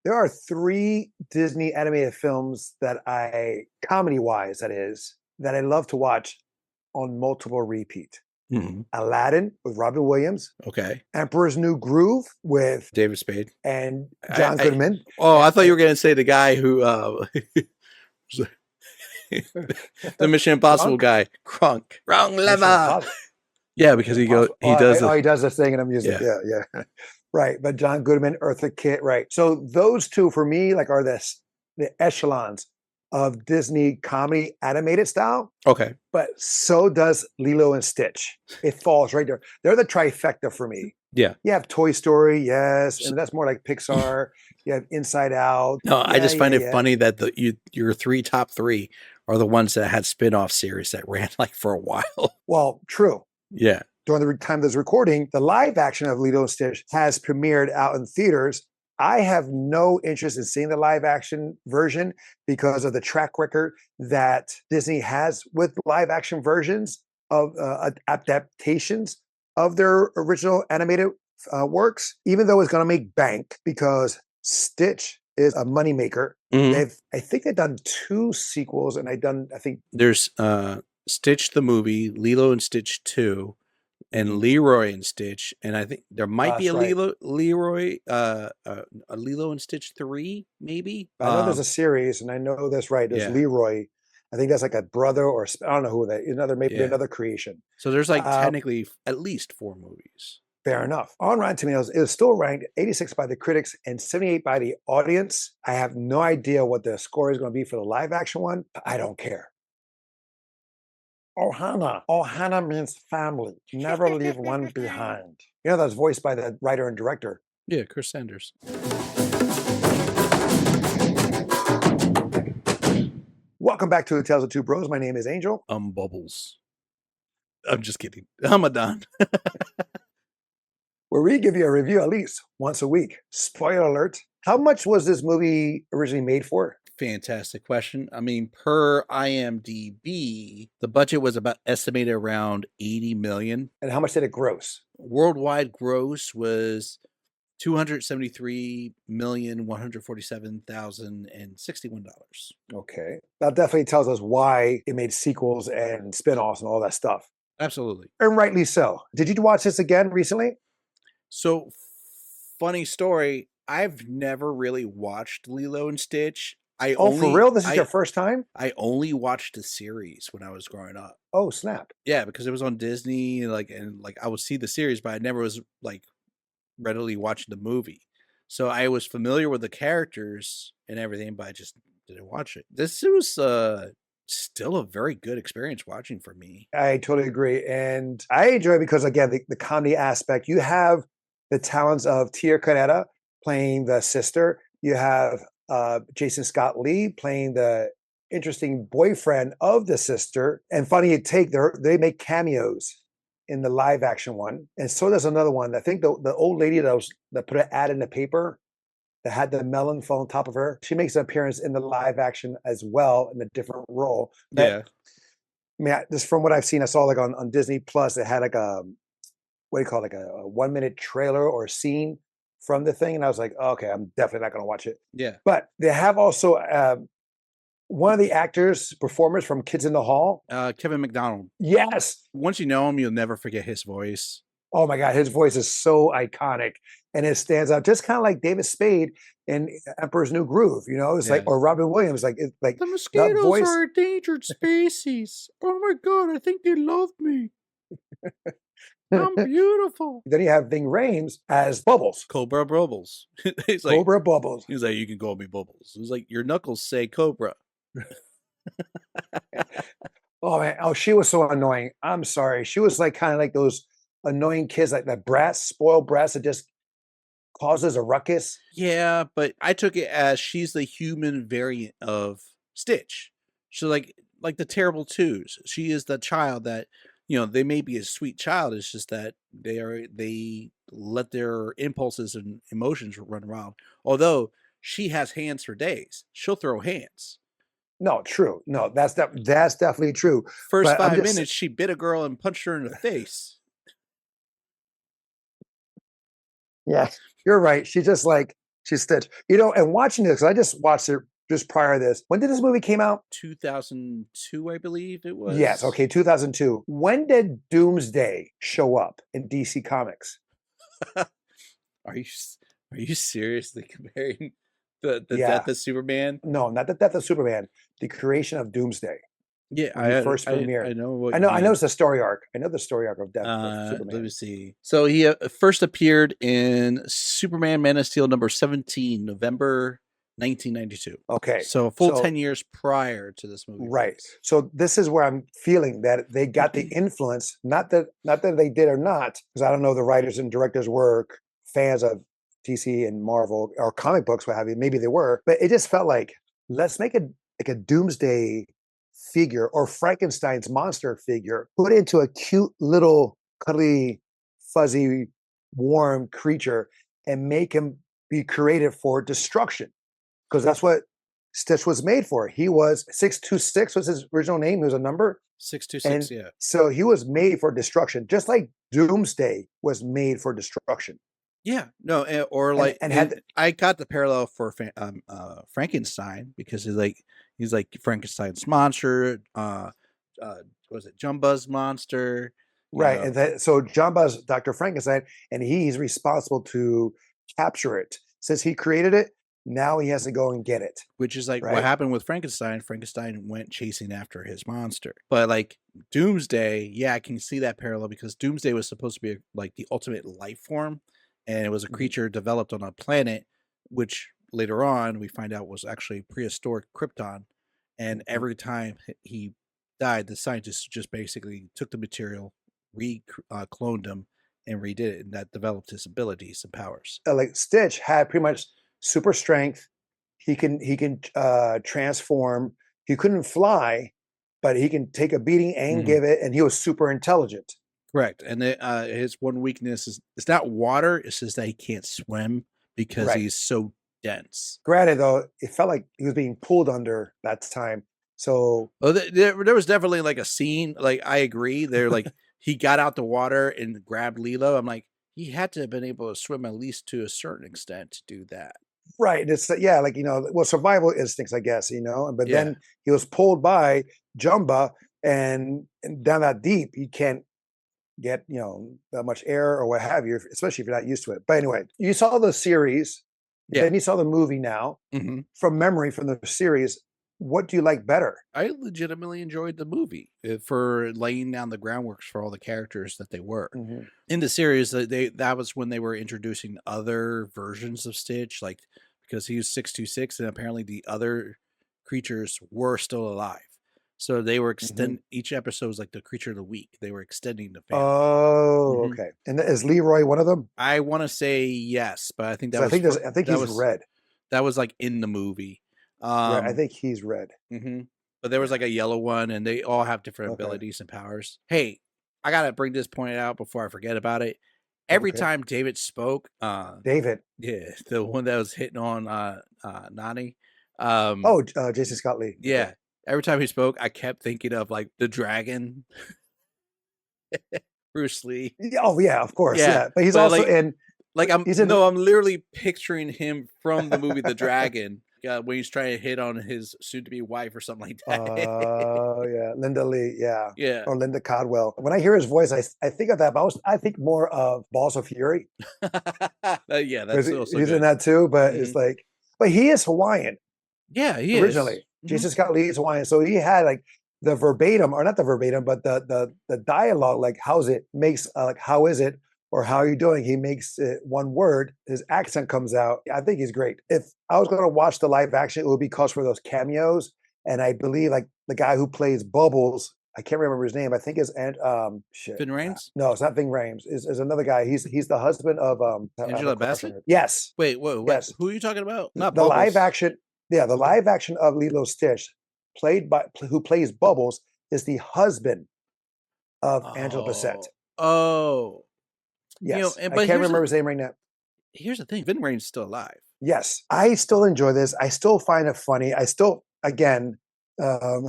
There are three Disney animated films that comedy wise, that is, that I love to watch on multiple repeat. Mhm. Aladdin with Robin Williams, Okay. Emperor's New Groove with David Spade. and I, John I Goodman. oh, And, I thought you were gonna say the guy who the Mission Impossible Drunk, guy, Crunk. Wrong Mission lever. Impossible. Yeah, because Mission Impossible. he does the He does this thing in the music. yeah. Yeah, yeah. Right. But John Goodman, Eartha Kitt, right. So those two for me, like, are the echelons of Disney comedy animated style. Okay. But so does Lilo and Stitch. It falls right there. They're the trifecta for me. Yeah. You have Toy Story, yes, S- and that's more like Pixar. You have Inside Out. No, I Yeah, just yeah, find it yeah. funny that your top three are the ones that had spin-off series that ran like for a while. Well, true. Yeah. During the time of this recording, the live action of Lilo and Stitch has premiered out in theaters. I have no interest in seeing the live action version because of the track record that Disney has with live action versions of adaptations of their original animated works, even though it's going to make bank because Stitch is a moneymaker. Mhm. I think they've done two sequels, and I think There's Stitch the movie, Lilo and Stitch 2, and mhm, Leroy and Stitch, and I think there might be that's right. a Lilo and Stitch 3, maybe. I know there's a series, and I know that's right. There's Yeah, Leroy. I think that's like a brother, or I don't know who that. Another, maybe yeah. another creation. So there's like Uh, technically at least 4 movies. Fair enough. On Rotten Tomatoes, it was still ranked 86 by the critics and 78 by the audience. I have no idea what the score is going to be for the live action one. But I don't care. Ohana. Ohana means family. Never leave one behind. You know, that's voiced by the writer and director. Yeah, Chris Sanders. Welcome back to the Tales of Two Bros. My name is Angel. Bubbles. I'm just kidding. I'm a don. Where we give you a review at least once a week. Spoiler alert. How much was this movie originally made for? Fantastic question. I mean, per IMDb, the budget was about estimated around 80 million. And how much did it gross? Worldwide gross was 273,147,061. Okay. That definitely tells us why it made sequels and spin-offs and all that stuff. Absolutely. And rightly so. Did you watch this again recently? So, funny story, I've never really watched Lilo and Stitch. Oh, for real? This is your first time? I only watched the series when I was growing up. Oh, snap. Yeah, because it was on Disney, and I would see the series, but I never was like readily watching the movie. So I was familiar with the characters and everything, but I just didn't watch it. This was still a very good experience watching for me. I totally agree. And I enjoy it because, again, the comedy aspect, you have the talents of Tia Carrera playing the sister. You have Jason Scott Lee playing the interesting boyfriend of the sister. And funny take, they make cameos in the live action one. And so does another one. I think the old lady that put an ad in the paper that had the melon fall on top of her, she makes an appearance in the live action as well in a different role. But Yeah. I mean, just from what I've seen, I saw like on Disney Plus, it had like what do you call it, like a 1 minute trailer or scene from the thing. And I was like, oh, okay, I'm definitely not going to watch it. Yeah. But they have also one of the actors, performers from Kids in the Hall. Kevin McDonald. Yes. Once you know him, you'll never forget his voice. Oh my God, his voice is so iconic and it stands out, just kind of like David Spade in Emperor's New Groove. You know, it's like, Yeah. or Robin Williams, like it's like The that mosquitoes voice. are endangered species. Oh my God, I think they love me. I'm beautiful. Then you have Ving Rhames as Bubbles, Cobra Bubbles. He's like, Cobra Bubbles. he's like, you can call me Bubbles. He's like, your knuckles say Cobra. Oh man, oh she was so annoying. I'm sorry, she was like kind of like those annoying kids, like that brats, spoiled brats that just causes a ruckus. Yeah, but I took it as she's the human variant of Stitch. So like the terrible twos. She is the child that, they may be a sweet child. It's just that they let their impulses and emotions run wild. Although she has hands for days. She'll throw hands. No, true. No, that's definitely true. First But I'm 5 just minutes, she bit a girl and punched her in the face. yeah, you're right. She's just like She's Stitch. You know, and watching this, 'cause I just watched it just prior to this. When did this movie came out? 2002, I believe it Yes, was. okay, 2002. When did Doomsday show up in DC Comics? Are you are you seriously comparing the Yeah. death of Superman? No, not the death of Superman, the creation of Doomsday Yeah, when he first I premiered. know what I you know mean. it's the story arc. I know the story arc of death of Let me Superman. see. So he first appeared in Superman Man of Steel number 17, November 1992. Okay. So a full So 10 years prior to this movie right. release. So this is where I'm feeling that they got the influence, not that they did or not, because I don't know the writers and directors were fans of DC and Marvel or comic books, what have you. Maybe they were, but it just felt like let's make a like a Doomsday figure or Frankenstein's monster figure, put into a cute little cuddly, fuzzy, warm creature, and make him be created for destruction because that's what Stitch was made for. He was 626 was his original name. He was a number. 626, And yeah. so he was made for destruction, just like Doomsday was made for destruction. Yeah, no, or like And had I got the parallel for Frankenstein because he's like Frankenstein's monster, what was it Jumba's monster, you right. know, And that, so John Buzz, Dr. Frankenstein, and he's responsible to capture it. Since he created it, now he has to go and get it. which is like what Right. happened with Frankenstein. Frankenstein went chasing after his monster, but like Doomsday, yeah, I can see that parallel because Doomsday was supposed to be like the ultimate life form, and it was a Mhm, creature developed on a planet, which later on we find out was actually prehistoric Krypton. And mhm. every time he died, the scientists just basically took the material, cloned him, and redid it, and that developed his abilities and powers. Like Stitch had pretty much super strength. He can transform. He couldn't fly, but he can take a beating and Mhm. give it. And he was super intelligent. Correct, and his one weakness is it's not water, it's just that he can't swim because Right. he's so dense. Granted, though, it felt like he was being pulled under that time. So Oh, there was definitely, like, a scene, like, I agree, they're like, he got out the water and grabbed Lilo, I'm like, he had to have been able to swim at least to a certain extent to do that. right, it's yeah, like well, survival instincts, I guess, But Yeah, then he was pulled by Jumba, and down that deep, you can't get that much air or what have you, especially if you're not used to it. But anyway, you saw the series, yeah, then you saw the movie. Now, mhm. from memory from the series, what do you like better? I legitimately enjoyed the movie, for laying down the groundworks for all the characters that they were. Hmm. In the series, that was when they were introducing other versions of Stitch, like because he was 626, and apparently the other creatures were still alive. So they were Hmm. extend each episode was like the creature of the week. They were extending the family. Oh, Mhm. okay. And is Leroy one of them? I want to say yes, but I think Because I think he's red. that was like in the movie. Right, I Um, think he's red. mhm. But there was Yeah. like a yellow one, and they all have different Okay. abilities and powers. Hey, I gotta bring this point out before I forget about it. Every Okay. time David spoke, David. yeah, the one that was hitting on Nani, um, Oh, Jason Scott Lee. Okay. yeah, every time he spoke, I kept thinking of like the dragon, Bruce Lee. Yeah, oh yeah, of course. Yeah, Yeah, but he's but also like in. like I'm He's in. no, I'm literally picturing him from the movie The Dragon. When he's trying to hit on his soon-to-be wife or something like that. Yeah, Linda Lee. Yeah, Yeah. or Linda Codwell. When I hear his voice, I think of that. But I think more of Balls of Fury Yeah, because that's also he's in good. that too. But it's Mhm. like, but he is Hawaiian Yeah, he is. originally. Mhm. Jason Scott Lee is Hawaiian, so he had like the verbatim, or not the verbatim, but the dialogue. Like, how's it makes like how is it or how are you doing? He makes it one word. His accent comes out. I think he's great. If I was going to watch the live action, it would be because for those cameos. And I believe like the guy who plays Bubbles, I can't remember his name. I think is and shit. Vin Rames? No, it's not Ving Rhames. Is another guy. He's the husband of I have a Angela crush on Bassett? her. Yes, Wait, whoa, what? yes. Who are you talking about? Not The live Bubbles. action, yeah, the live action of Lilo Stitch, played by who plays Bubbles, is the husband of Angela Bassett. Oh. Oh. Yes, And I but can't remember his name right now. here's the thing, Vin Rames is still alive. Yes, I still enjoy this. I still find it funny. I still, again, um,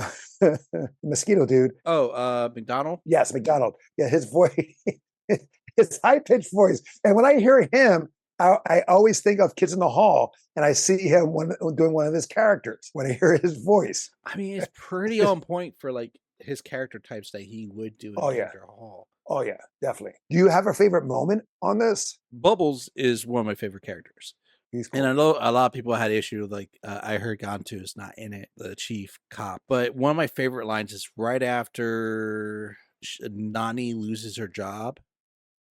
mosquito dude. Oh, McDonald? Yes, McDonald. Yeah, his voice, his high pitched voice, and when I hear him, I always think of Kids in the Hall, and I see him doing one of his characters when I hear his voice. I mean, it's pretty on point for like his character types that he would do in Oh yeah, Danger Hall. oh yeah, definitely. Do you have a favorite moment on this? Bubbles is one of my favorite characters. He's And I cool. know a lot of people had issue with like I heard Gantu is not in it, the chief cop. But one of my favorite lines is right after Nani loses her job.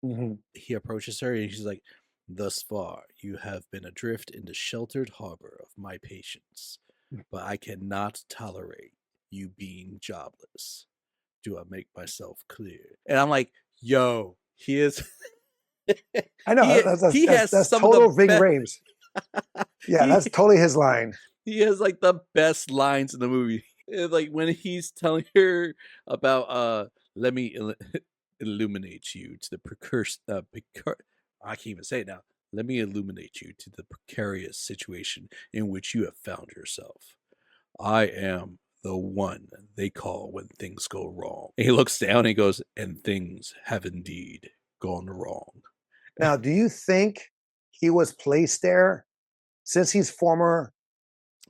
Hmm. He approaches her and she's like, "Thus far, you have been adrift in the sheltered harbor of my patience, but I cannot tolerate you being jobless. Do I make myself clear?" And I'm like, "Yo, he is." I know he he has that's some of the total Ving best. Rhames. Yeah, he that's totally his line. he has like the best lines in the movie. It's like when he's telling her about let me illuminate you to the I can't even say it now. Let me illuminate you to the precarious situation in which you have found yourself. I am the one they call when things go wrong. And he looks down and he goes, and things have indeed gone wrong. Now, do you think he was placed there since he's former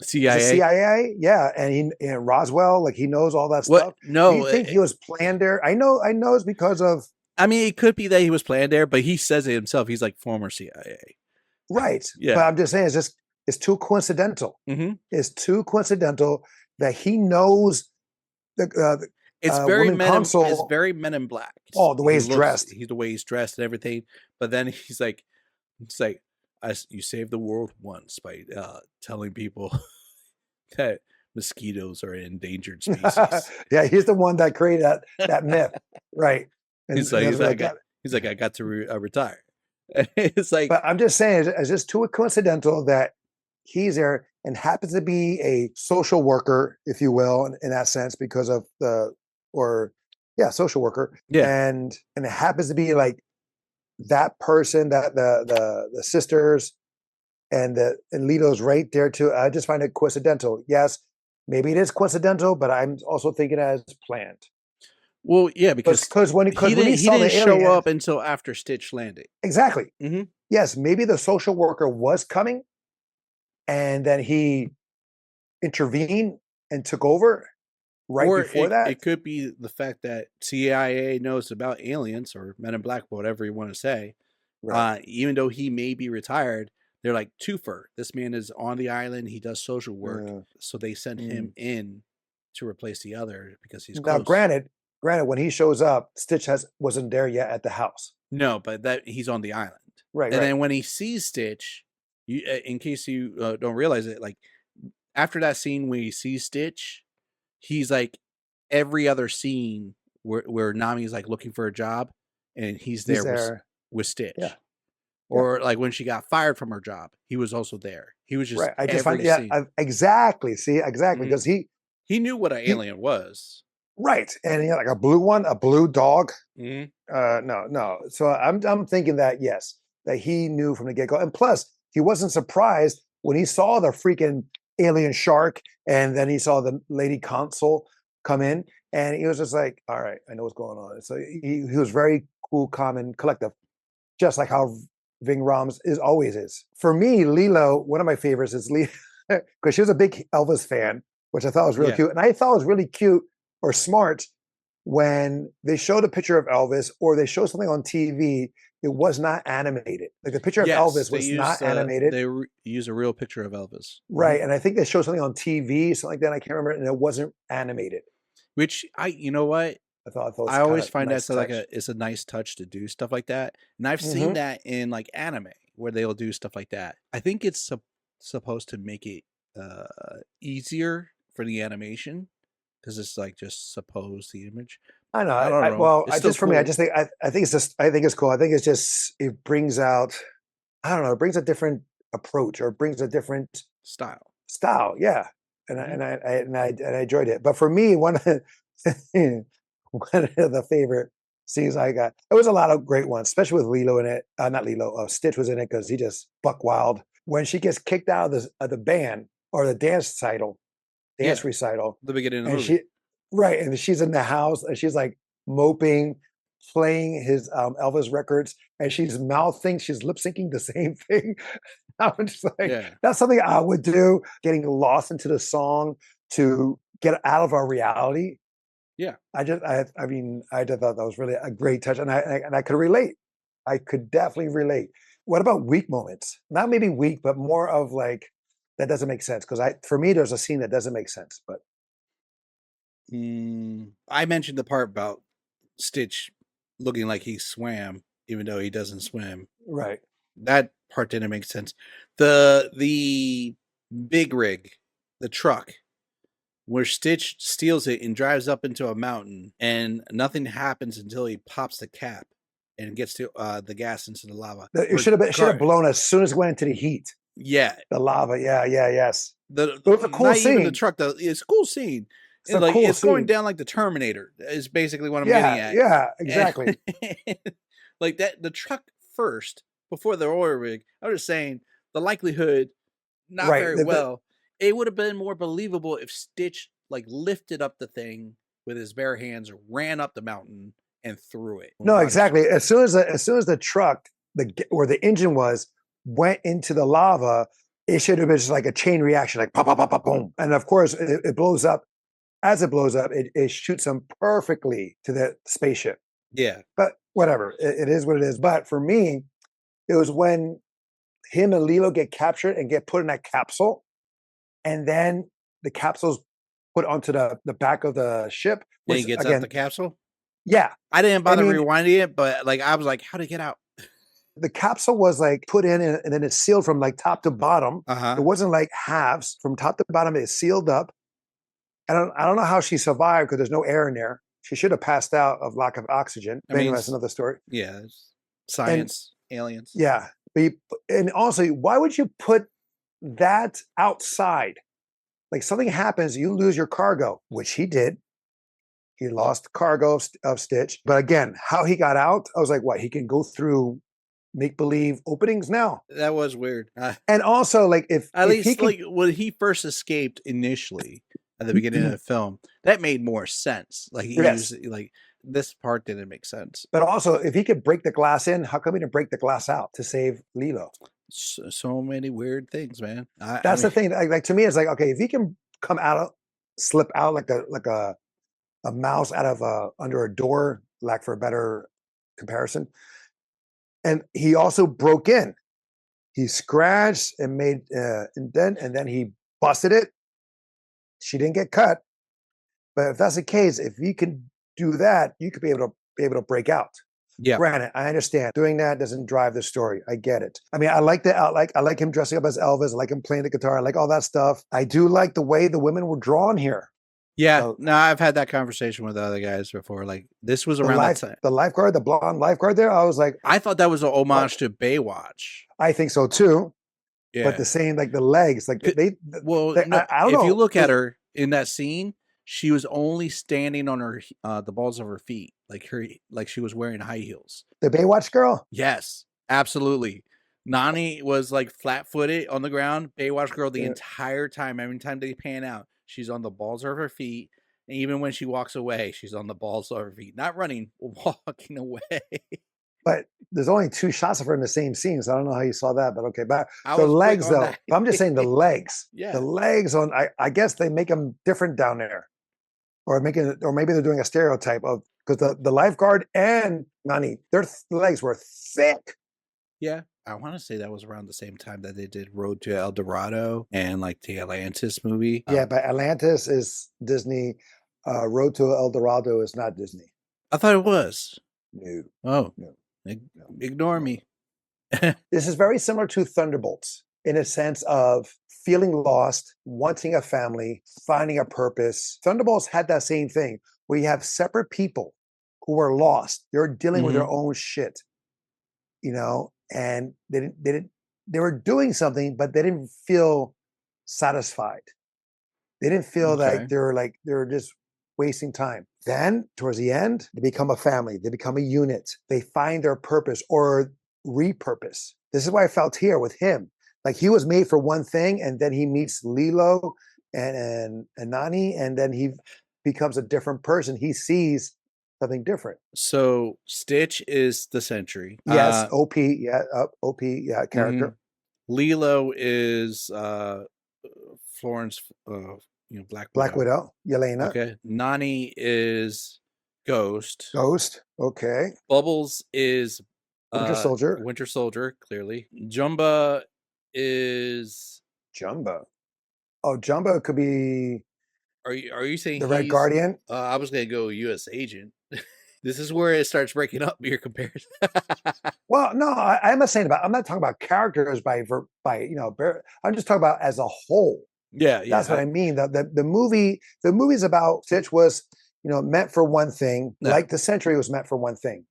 is it CIA? CIA? Yeah, and he and Roswell, like he knows all that What? stuff. Do you No, think he was planned there? I know it's because of I mean, it could be that he was planned there, but he says it himself. He's like former CIA. right, but Yeah. I'm just saying it's too coincidental. Hmm. It's too coincidental that he knows It's the very women men. It's consul. very Men in Black. Oh, the way He he's looks. dressed. He's the way he's dressed and everything. But then it's like, you saved the world once by telling people that mosquitoes are an endangered species. Yeah, he's the one that created that myth, right? And that's He's what I like, got. I got to retire. It's like, But I'm just saying, it's just too coincidental that he's there and happens to be a social worker, if you will, in that sense, because of the or yeah, social worker, yeah. and it happens to be like that person that the sisters and Lito's right there too. I just find it coincidental. Yes, maybe it is coincidental, but I'm also thinking as planned. Well, yeah, because Because when he he saw didn't the show alien, up until after Stitch landed. exactly. Hmm. Yes, maybe the social worker was coming, and then he intervened and took over right Or before that. it could be the fact that CIA knows about aliens or Men in Black, whatever you want to say. Right. Even though he may be retired, they're like twofer. This man is on the island. He does social work, Uh, so they sent mm. him in to replace the other because he's Now, close. granted, when he shows up, Stitch has wasn't there yet at the house. No, but that he's on the island, Right, and right. then when he sees Stitch, in case you don't realize it, like after that scene where he sees Stitch, he's like every other scene where Nami's like looking for a job, and he's He's there there. with Yeah, Stitch. yeah. Or like when she got fired from her job, he was also there. He was just Right. I just find every yeah, scene. exactly. See, exactly Mhm. because He knew what an he alien was. right, and he had like a blue one, a blue dog. Mhm. No, no. So I'm thinking that yes, that he knew from the get go, and plus he wasn't surprised when he saw the freaking alien shark, and then he saw the lady consul come in, and he was just like, "All right, I know what's going on." So he was very cool, calm, and collective, just like how Ving Rhames is always is. For me, Lilo, one of my favorites is Lilo because she was a big Elvis fan, which I thought was really Yeah. cute, and I thought it was really cute or smart when they showed a picture of Elvis or they showed something on TV, it was not animated. Like the picture of Yes, Elvis was not animated. use a real picture of Elvis. Right. And I think they showed something on TV, something like that. I can't remember. And it wasn't animated. Which you know what? I thought it was I kind always of find nice that's like touch. it's a nice touch to do stuff like that. And I've seen Hmm. that in like anime where they'll do stuff like that. I think it's supposed to make it easier for the animation because it's like just suppose the image. I know. I don't know. Well, It's still just for me, I cool. just think I think it's just I think it's cool. I think it's just it brings out I don't know, it brings a different approach or it brings a different Style. style. Yeah. And Mhm. I enjoyed it. But for me, one of one of the favorite scenes I got. There was a lot of great ones, especially with Lilo in it. Not Lilo. Stitch was in it because he just buck wild. When she gets kicked out of the band or the dance Yeah, recital, the beginning of the and movie. she right, and she's in the house and she's like moping, playing his Elvis records, and she's mouthing, she's lip syncing the same thing. I'm just like, Yeah. that's something I would do, getting lost into the song to get out of our reality. Yeah. I mean, I just thought that was really a great touch, and I could relate. I could definitely relate. What about weak moments? Not maybe weak, but more of like that doesn't make sense because for me, there's a scene that doesn't make sense. But I mentioned the part about Stitch looking like he swam, even though he doesn't swim. right, That part didn't make sense. The big rig, the truck, where Stitch steals it and drives up into a mountain, and nothing happens until he pops the cap and gets to the gas into the lava. it Where should have been, it should have Gar- blown as soon as it went into the heat, yeah, the lava. Yeah, yeah, yes. It was a cool not even the scene. truck. It's a cool scene. It's And a like cool it's going scene. down like the Terminator is basically what I'm getting Yeah, at. yeah, And, exactly. like that, the truck first before the oil rig. I was just saying the likelihood not Right. very well. It would have been more believable if Stitch like lifted up the thing with his bare hands, ran up the mountain, and threw it. No, exactly. As soon as the truck, where the engine was, went into the lava, it should have been just like a chain reaction, like pop, pop, pop, pop, boom. And of course, it blows up. As it blows up, it shoots them perfectly to the spaceship. Yeah, But whatever, it is what it is. But for me, it was when him and Lilo get captured and get put in that capsule, and then the capsule's put onto the back of the ship, then he which gets out the again, capsule. yeah, I didn't I bother mean, rewinding it, but like I was like, how to get out? the capsule was like put in and then it's sealed from like top to bottom. Uh It huh. wasn't like halves from top to bottom. It's sealed up. I don't know how she survived because there's no air in there. She should have passed out of lack of oxygen. I But mean, anyway, that's another story. yeah, it's And science, aliens. yeah, but and also, why would you put that outside? Like something happens, you lose your cargo, which he did. He lost cargo of Stitch. But again, how he got out, I was like, what? He can go through make believe openings now. That was weird. And also, like At if he least could, like when he first escaped initially at the beginning of the film, that made more sense. Like he yes, used like this part didn't make sense. but also if he could break the glass in, how come he didn't break the glass out to save Lilo? So many weird things, man. I That's mean, the thing. Like to me, it's like okay, if he can come out of, slip out like a mouse out of under a door, lack for a better comparison, and he also broke in. He scratched and made indent, and then he busted it. She didn't get cut, but if that's the case, if you can do that, you could be able to break out. yeah, Granted, I understand doing that doesn't drive the story. I get it. I mean, I like the I like him dressing up as Elvis. I like him playing the guitar. I like all that stuff. I do like the way the women were drawn here. yeah. The, No, I've had that conversation with other guys before. Like this was the around that time. the lifeguard, the blonde lifeguard there. I was like, I thought that was an what? homage to Baywatch. I think so too. But Yeah. the same, like the legs, like Well, no, I don't if you know. look at her in that scene, she was only standing on her the balls of her feet, like she was wearing high heels. The Baywatch girl. Yes, absolutely. Nani was like flat-footed on the ground. Baywatch girl the Yeah. entire time. Every time they pan out, she's on the balls of her feet. And even when she walks away, she's on the balls of her feet. Not running, walking away. But there's only two shots of her in the same scene, so I don't know how you saw that. But okay, but I the was quick legs on though. that. I'm just saying the legs. Yeah. The legs on. I guess they make them different down there, or making it, or maybe they're doing a stereotype of because the lifeguard and Nani, their legs were thick. Yeah. I want to say that was around the same time that they did Road to El Dorado and like the Atlantis movie. Yeah, but Atlantis is Disney. Road to El Dorado is not Disney. I thought it was. No, Oh, no, no. ignore no. me. This is very similar to Thunderbolts in a sense of feeling lost, wanting a family, finding a purpose. Thunderbolts had that same thing where you have separate people who are lost. They're dealing with their own shit, you know, and they were doing something, but they didn't feel satisfied. They didn't feel Okay. like they were just wasting time. Then towards the end, they become a family. They become a unit. They find their purpose or repurpose. This is why I felt here with him. Like he was made for one thing, and then he meets Lilo and Nani, and then he becomes a different person. He sees something different. So Stitch is the Sentry. Yes, OP, yeah, OP, yeah, Mhm. character. Lilo is Florence, Black Black Widow. Widow, Yelena. Okay. Nani is Ghost. Ghost, okay. Bubbles is Winter Soldier, Winter Soldier, clearly. Jumba is Jumbo. Oh, Jumbo could be are you saying the Red he's Guardian. I was gonna go US agent. This is where it starts breaking up your comparison. Well, no, I'm not saying about. I'm not talking about characters by I'm just talking about as a whole. Yeah, That's what yeah. I mean. The movie's about Stitch was meant for one thing, No. like the Century was meant for one thing,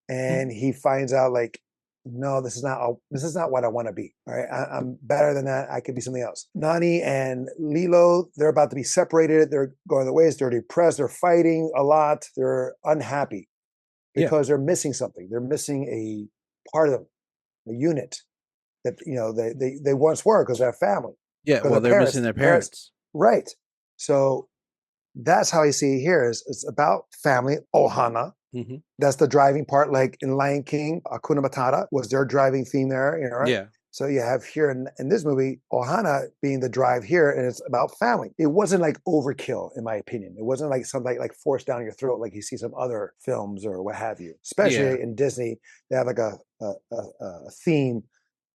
Mhm. and he finds out like, no, this is not what I want to be. All right, I'm better than that. I could be something else. Nani and Lilo, they're about to be separated. They're going their ways. They're depressed. They're fighting a lot. They're unhappy Yeah. because they're missing something. They're missing a part of them, a unit that they once were because they're family. Yeah, Because well, they're missing their parents, parents. right? So that's how I see it here. Is it's about family, ohana. Mhm. That's the driving part. Like in Lion King, Hakuna Matata was their driving theme there. Right? Yeah. So you have here in this movie, ohana being the drive here, and it's about family. It wasn't like overkill, in my opinion. It wasn't like something like forced down your throat, like you see some other films or what have you. Yeah. Especially in Disney, they have like a theme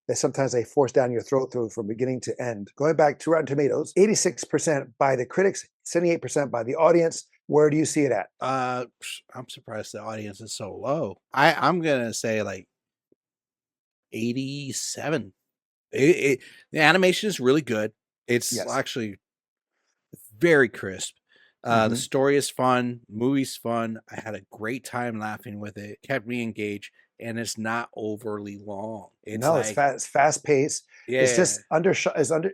that sometimes they force down your throat through from beginning to end. Going back to Rotten Tomatoes, 86% by the critics, 78% by the audience. Where do you see it at? I'm surprised the audience is so low. I'm gonna say like 87. The animation is really good. It's Yes. actually very crisp. The Hmm. story is fun, movie's fun. I had a great time laughing with it. Kept me engaged, and it's not overly long. It's No, it's like, fast. It's fast paced. It's yeah, just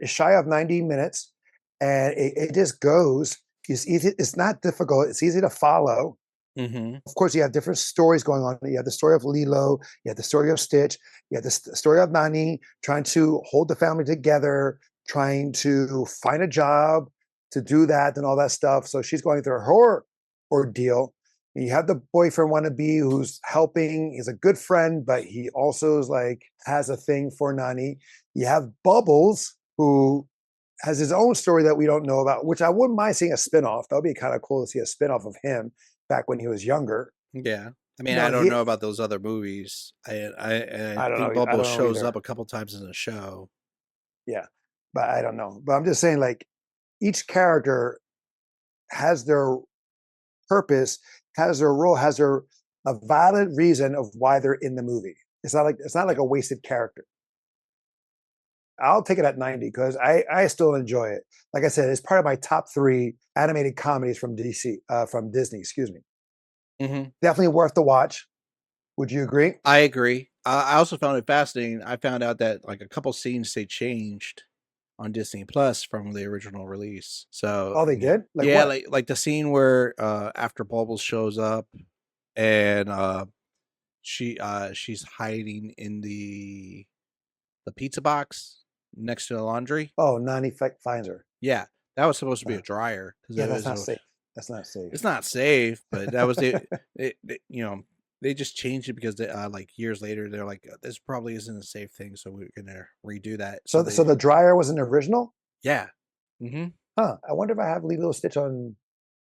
it's shy of 90 minutes, and it just goes. It's easy. It's not difficult. It's easy to follow. hmm, Of course, you have different stories going on. You have the story of Lilo, you have the story of Stitch, you have the story of Nani trying to hold the family together, trying to find a job to do that and all that stuff. So she's going through her ordeal. And you have the boyfriend wannabe who's helping. He's a good friend, but he also is like has a thing for Nani. You have Bubbles, who has his own story that we don't know about, which I wouldn't mind seeing a spinoff. That would be kind of cool to see a spinoff of him back when he was younger. yeah. I mean, No, I don't he. know about those other movies. I I don't think know. I Bubbles don't know shows up either. a couple times in the show. Yeah, but I don't know. But I'm just saying, like each character has their purpose, has their role, has their a valid reason of why they're in the movie. It's not like Yeah. a wasted character. I'll take it at 90 because I still enjoy it. Like I said, it's part of my top three animated comedies from from Disney. Excuse me. Hmm. Definitely worth the watch. Would you agree? I agree. I also found it fascinating. I found out that like a couple scenes they changed on Disney Plus from the original release. So Oh, they did? Like yeah, what? like the scene where after Bubbles shows up and she's hiding in the pizza box next to the laundry. Oh, Nani finds her. Yeah, that was supposed to be Uh, a dryer because yeah, it that's was not safe. That's not safe. it's not safe, but that was they just changed it because they, like years later they're like this probably isn't a safe thing, so we're gonna redo that. So So they the dryer was an original? yeah. Hmm. Huh. I wonder if I have Lilo Stitch on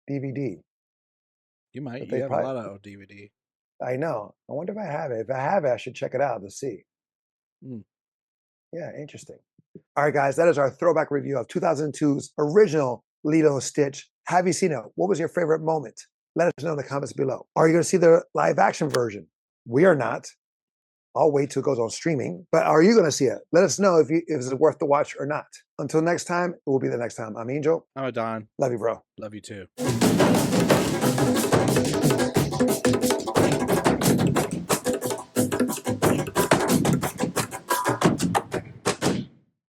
DVD. You might. But You they have a probably lot of DVD. I know. I wonder if I have it. If I have it, I should check it out to see. Mm. Yeah, interesting. All right, guys, that is our throwback review of 2002's original Lilo Stitch. Have you seen it? What was your favorite moment? Let us know in the comments below. Are you going to see the live action version? We are not. I'll wait till it goes on streaming. But are you going to see it? Let us know if it's worth the watch or not. Until next time, it will be the next time. I'm Angel. I'm a Don. Love you, bro. Love you too.